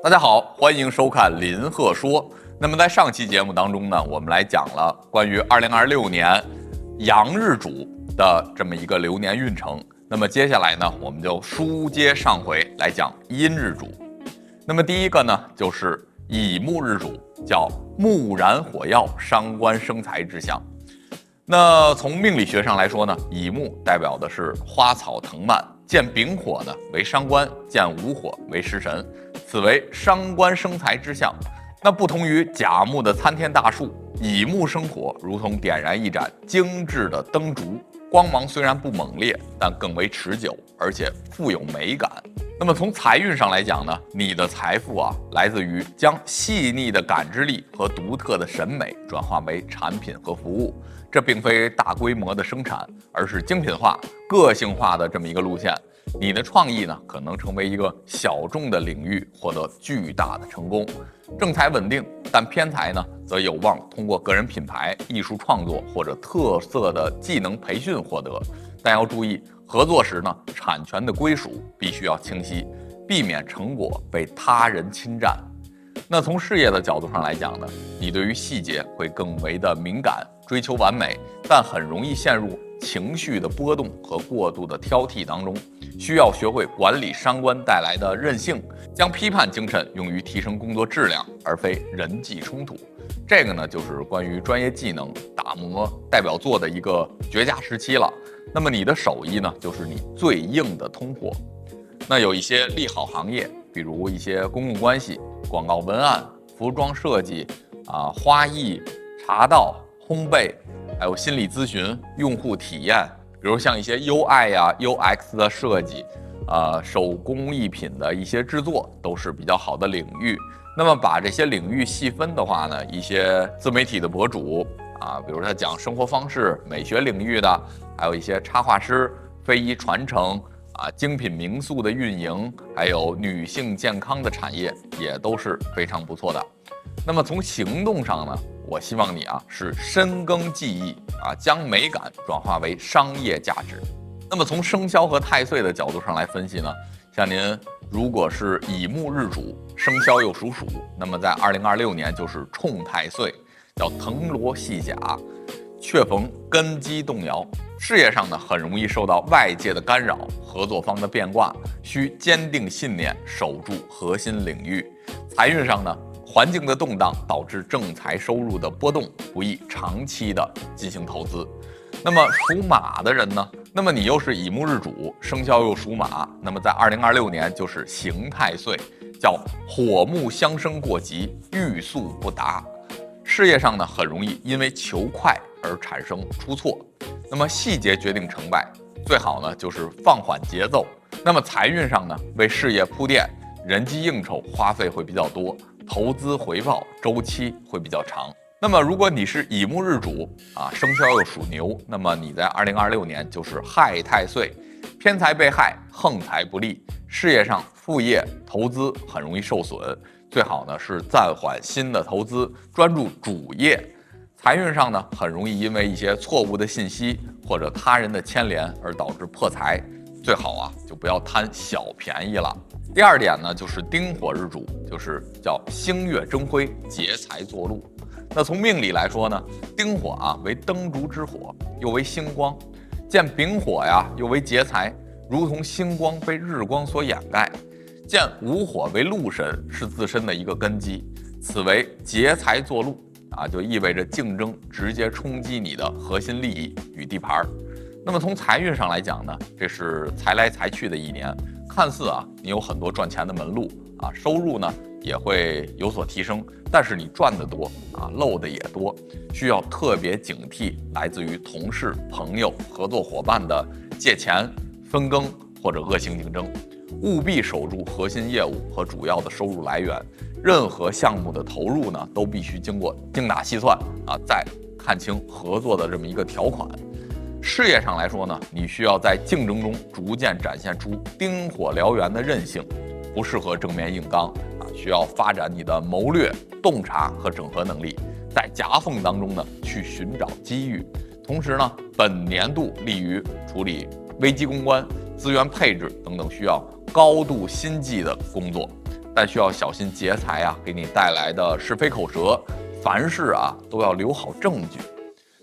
大家好，欢迎收看林鹤说。那么在上期节目当中呢，我们来讲了关于2026年阳日主的这么一个流年运程。那么接下来呢，我们就书接上回来讲阴日主。那么第一个呢，就是乙木日主，叫木燃火药，伤官生财之象。那从命理学上来说呢，乙木代表的是花草藤蔓，见丙火呢为伤官，见午火为食神，此为伤官生财之象。那不同于甲木的参天大树，乙木生火，如同点燃一盏精致的灯烛，光芒虽然不猛烈，但更为持久，而且富有美感。那么从财运上来讲呢，你的财富来自于将细腻的感知力和独特的审美转化为产品和服务。这并非大规模的生产，而是精品化、个性化的这么一个路线。你的创意呢，可能成为一个小众的领域，获得巨大的成功。正财稳定，但偏财呢，则有望通过个人品牌、艺术创作或者特色的技能培训获得。但要注意，合作时呢，产权的归属必须要清晰，避免成果被他人侵占。那从事业的角度上来讲呢，你对于细节会更为的敏感，追求完美，但很容易陷入情绪的波动和过度的挑剔当中，需要学会管理伤官带来的任性，将批判精神用于提升工作质量，而非人际冲突。这个呢，就是关于专业技能打磨代表作的一个绝佳时期了。那么你的手艺呢，就是你最硬的通货。那有一些利好行业，比如一些公共关系、广告文案、服装设计花艺、茶道、烘焙，还有心理咨询、用户体验，比如像一些 UI UX 的设计，手工艺品的一些制作，都是比较好的领域。那么把这些领域细分的话呢，一些自媒体的博主比如他讲生活方式、美学领域的，还有一些插画师、非遗传承精品民宿的运营，还有女性健康的产业，也都是非常不错的。那么从行动上呢，我希望你是深耕技艺将美感转化为商业价值。那么从生肖和太岁的角度上来分析呢，像您如果是乙木日主，生肖又属鼠，那么在2026年就是冲太岁，叫腾罗细甲，却逢根基动摇。事业上呢，很容易受到外界的干扰，合作方的变卦，需坚定信念，守住核心领域。财运上呢，环境的动荡导致正财收入的波动，不宜长期的进行投资。那么属马的人呢，那么你又是乙木日主，生肖又属马，那么在2026年就是刑太岁，叫火木相生过急，欲速不达。事业上呢，很容易因为求快而产生出错。那么细节决定成败，最好呢就是放缓节奏。那么财运上呢，为事业铺垫，人际应酬花费会比较多，投资回报周期会比较长。那么如果你是乙木日主生肖又属牛，那么你在2026年就是害太岁，偏财被害，横财不利，事业上副业投资很容易受损，最好呢是暂缓新的投资，专注主业。财运上呢，很容易因为一些错误的信息或者他人的牵连而导致破财，最好就不要贪小便宜了。第二点呢，就是丁火日主，就是叫星月争辉，劫财作禄。那从命理来说呢，丁火为灯烛之火，又为星光，见丙火又为劫财，如同星光被日光所掩盖。见午火为禄神，是自身的一个根基，此为劫财作禄就意味着竞争直接冲击你的核心利益与地盘。那么从财运上来讲呢，这是财来财去的一年，看似你有很多赚钱的门路收入呢也会有所提升，但是你赚得多漏的也多，需要特别警惕来自于同事、朋友、合作伙伴的借钱、分羹或者恶性竞争。务必守住核心业务和主要的收入来源，任何项目的投入呢，都必须经过精打细算再看清合作的这么一个条款。事业上来说呢，你需要在竞争中逐渐展现出丁火燎原的韧性，不适合正面硬刚需要发展你的谋略、洞察和整合能力，在夹缝当中呢去寻找机遇。同时呢，本年度利于处理危机公关、资源配置等等需要高度心计的工作。但需要小心劫财啊给你带来的是非口舌，凡事啊都要留好证据。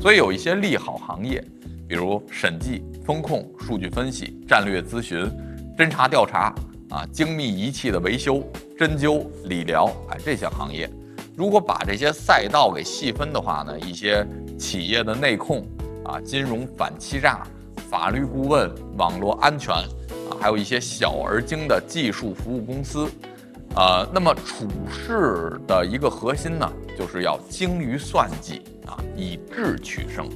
所以有一些利好行业，比如审计、风控、数据分析、战略咨询、侦查调查啊、精密仪器的维修、针灸、理疗这些行业，如果把这些赛道给细分的话呢，一些企业的内控啊、金融反欺诈、法律顾问、网络安全啊，还有一些小而精的技术服务公司。那么处事的一个核心呢，就是要精于算计啊，以智取胜，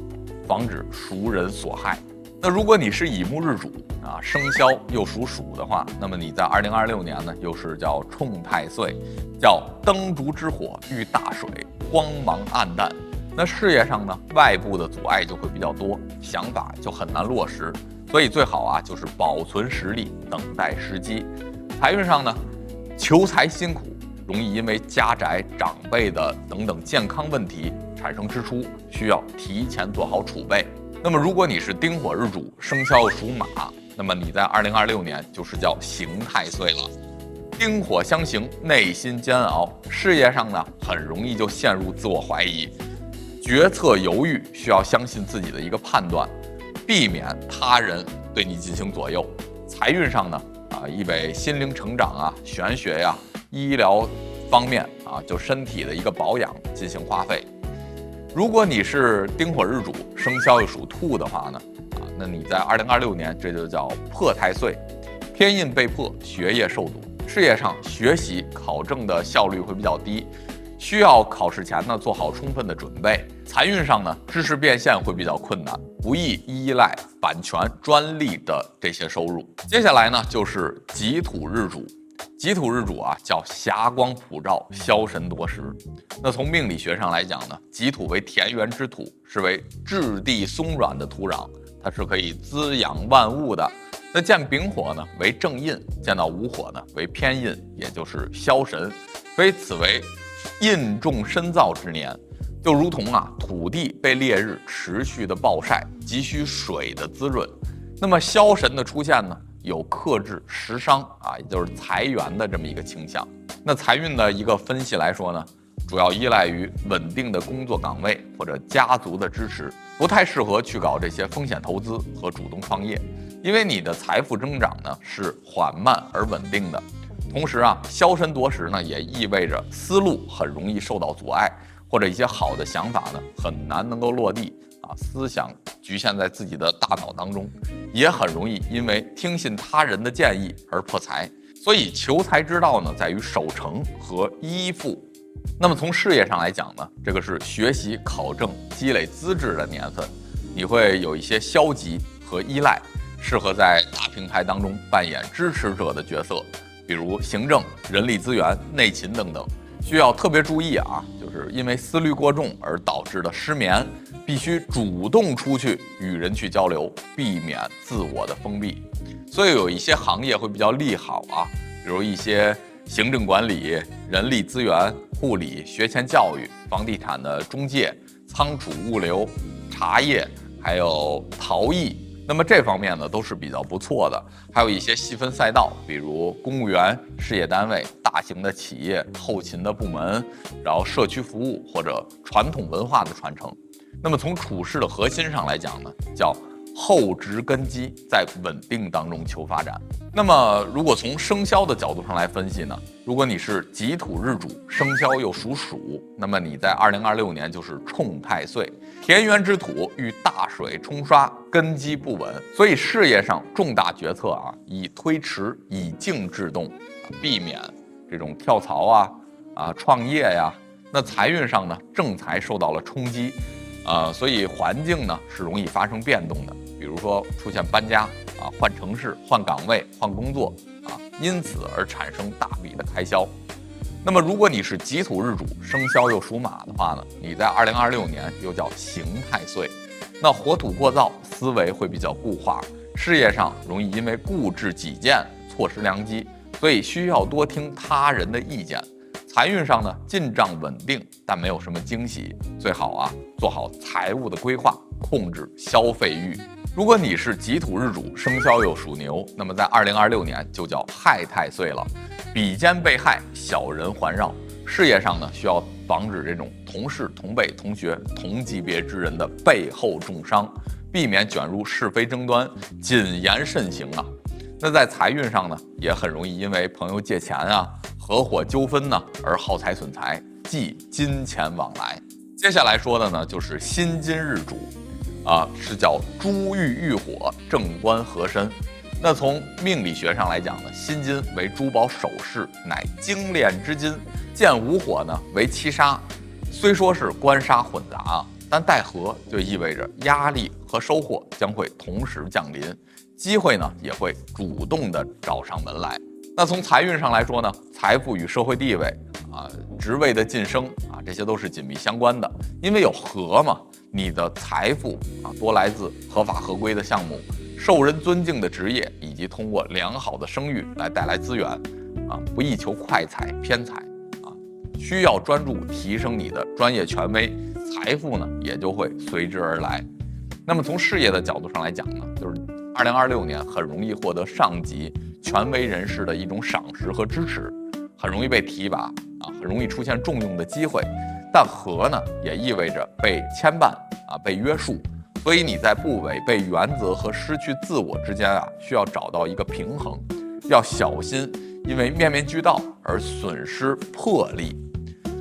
防止熟人所害。那如果你是乙木日主啊，生肖又属鼠的话，那么你在2026年呢，又是叫冲太岁，叫灯烛之火遇大水，光芒暗淡。那事业上呢，外部的阻碍就会比较多，想法就很难落实，所以最好啊，就是保存实力，等待时机。财运上呢，求财辛苦，容易因为家宅、长辈的等等健康问题产生支出，需要提前做好储备。那么如果你是丁火日主，生肖属马，那么你在2026年就是叫刑太岁了。丁火相刑，内心煎熬，事业上呢很容易就陷入自我怀疑，决策犹豫，需要相信自己的一个判断，避免他人对你进行左右。财运上呢意味心灵成长啊、玄学呀、医疗方面啊，就身体的一个保养进行花费。如果你是丁火日主，生肖又属兔的话呢，那你在2026年这就叫破太岁，偏印被破，学业受阻，事业上学习考证的效率会比较低，需要考试前呢做好充分的准备。财运上呢，知识变现会比较困难，不易依赖版权专利的这些收入。接下来呢就是己土日主，己土日主啊叫霞光普照，枭神夺食。那从命理学上来讲呢，己土为田园之土，是为质地松软的土壤，它是可以滋养万物的。那见丙火呢为正印，见到午火呢为偏印，也就是枭神，所以此为印重深造之年。就如同土地被烈日持续的暴晒，急需水的滋润。那么枭神的出现呢，有克制食伤也就是财源的这么一个倾向。那财运的一个分析来说呢，主要依赖于稳定的工作岗位或者家族的支持，不太适合去搞这些风险投资和主动创业，因为你的财富增长呢是缓慢而稳定的。同时枭神夺食呢，也意味着思路很容易受到阻碍，或者一些好的想法呢很难能够落地思想局限在自己的大脑当中，也很容易因为听信他人的建议而破财。所以求财之道呢，在于守成和依附。那么从事业上来讲呢，这个是学习、考证、积累资质的年份，你会有一些消极和依赖，适合在大平台当中扮演支持者的角色，比如行政、人力资源、内勤等等。需要特别注意就是因为思虑过重而导致的失眠，必须主动出去与人去交流，避免自我的封闭。所以有一些行业会比较利好比如一些行政管理、人力资源、护理、学前教育、房地产的中介、仓储物流、茶叶，还有陶艺。那么这方面呢都是比较不错的。还有一些细分赛道，比如公务员、事业单位、大型的企业、后勤的部门，然后社区服务或者传统文化的传承。那么从处事的核心上来讲呢，叫厚植根基，在稳定当中求发展。那么如果从生肖的角度上来分析呢，如果你是己土日主，生肖又属鼠，那么你在2026年就是冲太岁，田园之土遇大水冲刷，根基不稳，所以事业上重大决策以推迟，以静制动，避免这种跳槽创业呀。那财运上呢，正财受到了冲击，所以环境呢是容易发生变动的，比如说出现搬家换城市、换岗位、换工作因此而产生大笔的开销。那么如果你是己土日主，生肖又属马的话呢，你在2026年又叫刑太岁，那火土过燥，思维会比较固化，事业上容易因为固执己见错失良机，所以需要多听他人的意见。财运上呢，进账稳定，但没有什么惊喜，最好做好财务的规划，控制消费欲。如果你是己土日主，生肖又属牛，那么在2026年就叫亥太岁了。比肩被害，小人环绕。事业上呢，需要防止这种同事、同辈、同学、同级别之人的背后重伤，避免卷入是非争端，谨言慎行啊。那在财运上呢，也很容易因为朋友借钱啊、合伙纠纷呢而耗财损财，忌金钱往来。接下来说的呢，就是辛金日主，是叫珠玉遇火，正官合身。那从命理学上来讲呢，辛金为珠宝首饰，乃精炼之金。见午火呢为七杀，虽说是官杀混杂啊，但带合就意味着压力和收获将会同时降临，机会呢也会主动的找上门来。那从财运上来说呢，财富与社会地位职位的晋升这些都是紧密相关的，因为有合嘛，你的财富多来自合法合规的项目，受人尊敬的职业，以及通过良好的声誉来带来资源不易求快财偏财需要专注提升你的专业权威，财富呢也就会随之而来。那么从事业的角度上来讲呢，就是2026年很容易获得上级权威人士的一种赏识和支持，很容易被提拔很容易出现重用的机会。但合呢也意味着被牵绊被约束，所以你在不违背原则和失去自我之间需要找到一个平衡，要小心因为面面俱到而损失魄力。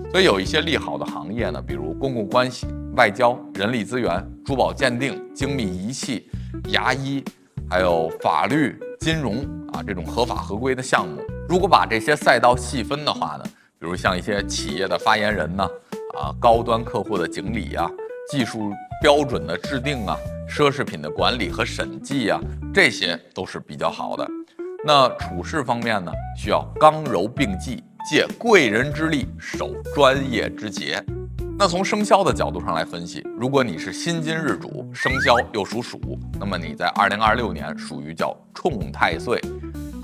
所以有一些利好的行业呢，比如公共关系、外交、人力资源、珠宝鉴定、精密仪器、牙医，还有法律、金融这种合法合规的项目。如果把这些赛道细分的话呢，比如像一些企业的发言人呢，高端客户的经理技术标准的制定奢侈品的管理和审计这些都是比较好的。那处事方面呢，需要刚柔并济，借贵人之力，守专业之节。那从生肖的角度上来分析，如果你是辛金日主，生肖又属鼠，那么你在2026年属于叫冲太岁，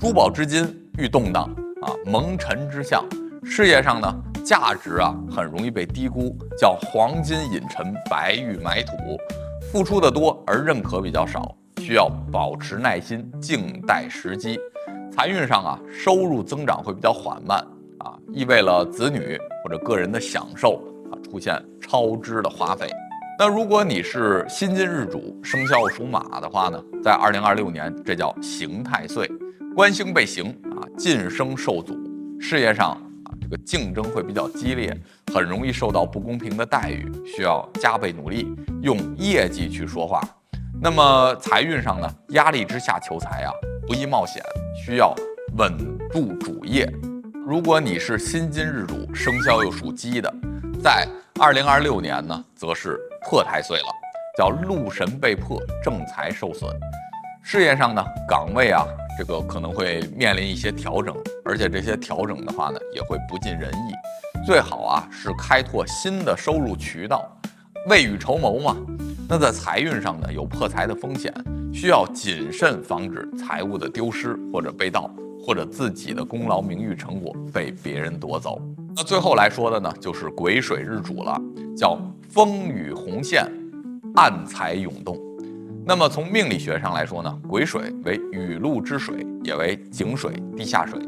珠宝之金遇动荡蒙尘之象。事业上呢，价值很容易被低估，叫黄金引尘，白玉埋土，付出的多而认可比较少，需要保持耐心，静待时机。财运上收入增长会比较缓慢意味了子女或者个人的享受出现超支的花费。那如果你是辛金日主，生肖属马的话呢，在2026年这叫刑太岁，官星被刑晋升受阻，事业上这个竞争会比较激烈，很容易受到不公平的待遇，需要加倍努力，用业绩去说话。那么财运上呢，压力之下求财不宜冒险，需要稳住主业。如果你是辛金日主，生肖又属鸡的，在2026年呢，则是破太岁了，叫禄神被破，正财受损。事业上呢，岗位这个可能会面临一些调整，而且这些调整的话呢，也会不尽人意。最好是开拓新的收入渠道，未雨绸缪嘛。那在财运上呢，有破财的风险，需要谨慎防止财物的丢失或者被盗，或者自己的功劳名誉成果被别人夺走。那最后来说的呢，就是癸水日主了，叫风雨红线，暗财涌动。那么从命理学上来说呢，癸水为雨露之水，也为井水、地下水。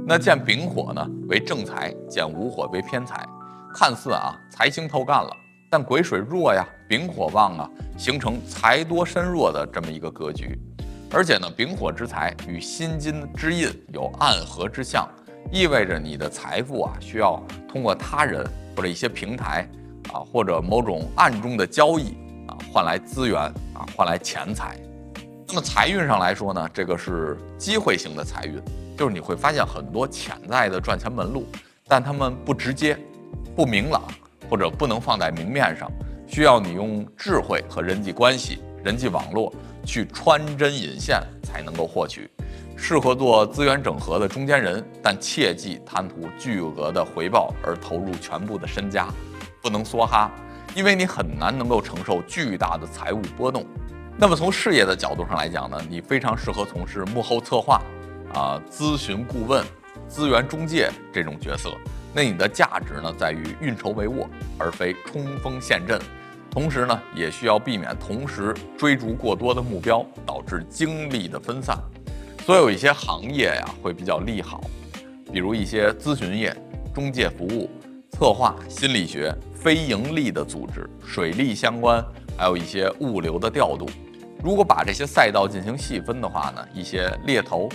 那见丙火呢为正财，见午火为偏财。看似财星透干了，但癸水弱丙火旺形成财多身弱的这么一个格局。而且呢，丙火之财与辛金之印有暗合之象，意味着你的财富需要通过他人或者一些平台或者某种暗中的交易换来资源换来钱财。那么财运上来说呢，这个是机会型的财运，就是你会发现很多潜在的赚钱门路，但他们不直接、不明朗，或者不能放在明面上，需要你用智慧和人际关系、人际网络去穿针引线才能够获取。适合做资源整合的中间人，但切忌贪图巨额的回报而投入全部的身家，不能梭哈，因为你很难能够承受巨大的财务波动。那么从事业的角度上来讲呢，你非常适合从事幕后策划咨询顾问、资源中介这种角色。那你的价值呢，在于运筹帷幄，而非冲锋陷阵。同时呢，也需要避免同时追逐过多的目标，导致精力的分散。所以有一些行业会比较利好，比如一些咨询业、中介服务、策划、心理学、非盈利的组织、水利相关，还有一些物流的调度。如果把这些赛道进行细分的话呢，一些猎头、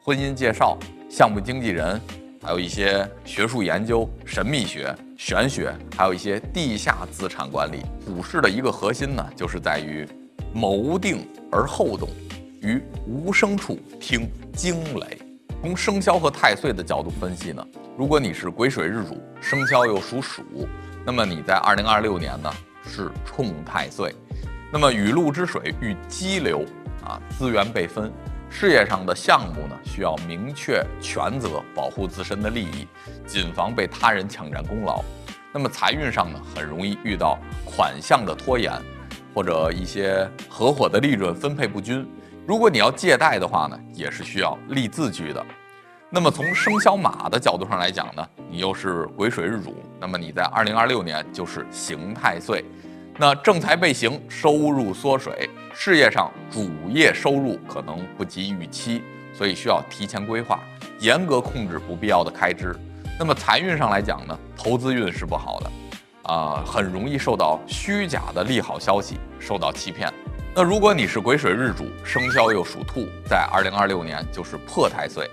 婚姻介绍、项目经纪人，还有一些学术研究、神秘学、玄学，还有一些地下资产管理。股市的一个核心呢，就是在于谋定而后动，于无声处听惊雷。从生肖和太岁的角度分析呢，如果你是癸水日主，生肖又属鼠，那么你在2026年呢是冲太岁。那么雨露之水遇激流资源被分，事业上的项目呢需要明确权责，保护自身的利益，谨防被他人抢占功劳。那么财运上呢，很容易遇到款项的拖延，或者一些合伙的利润分配不均。如果你要借贷的话呢，也是需要立字据的。那么从生肖马的角度上来讲呢，你又是癸水日主，那么你在2026年就是刑太岁。那正财被刑，收入缩水，事业上主业收入可能不及预期，所以需要提前规划，严格控制不必要的开支。那么财运上来讲呢，投资运是不好的，很容易受到虚假的利好消息，受到欺骗。那如果你是癸水日主，生肖又属兔，在2026年就是破太岁，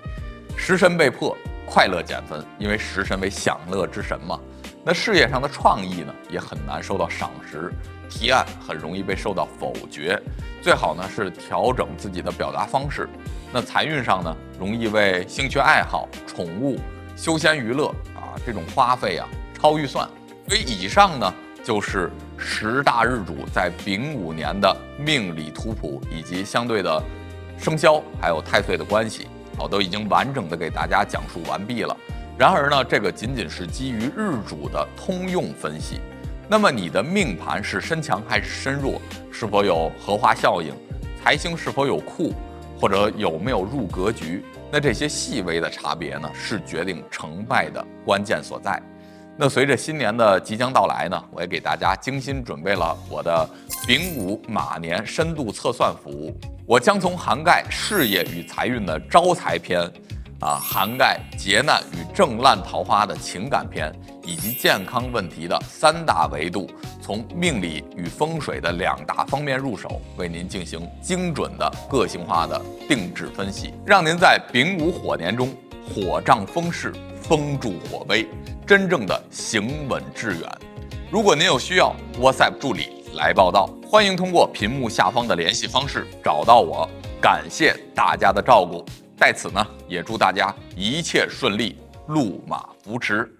食神被破，快乐减分，因为食神为享乐之神嘛。那事业上的创意呢，也很难受到赏识，提案很容易被受到否决。最好呢是调整自己的表达方式。那财运上呢，容易为兴趣爱好、宠物、休闲娱乐这种花费超预算。所以以上呢就是10大日主在丙午年的命理图谱以及相对的生肖还有太岁的关系，都已经完整的给大家讲述完毕了。然而呢，这个仅仅是基于日主的通用分析。那么你的命盘是身强还是身弱，是否有合化效应，财星是否有库，或者有没有入格局，那这些细微的差别呢，是决定成败的关键所在。那随着新年的即将到来呢，我也给大家精心准备了我的丙午马年深度测算服务。我将从涵盖事业与财运的招财篇涵盖劫难与正烂桃花的情感篇，以及健康问题的3大维度，从命理与风水的2大方面入手，为您进行精准的个性化的定制分析，让您在丙午火年中火仗风势，风助火威，真正的行稳致远。如果您有需要 ，WhatsApp 助理来报道，欢迎通过屏幕下方的联系方式找到我。感谢大家的照顾。在此呢，也祝大家一切顺利，路马扶持。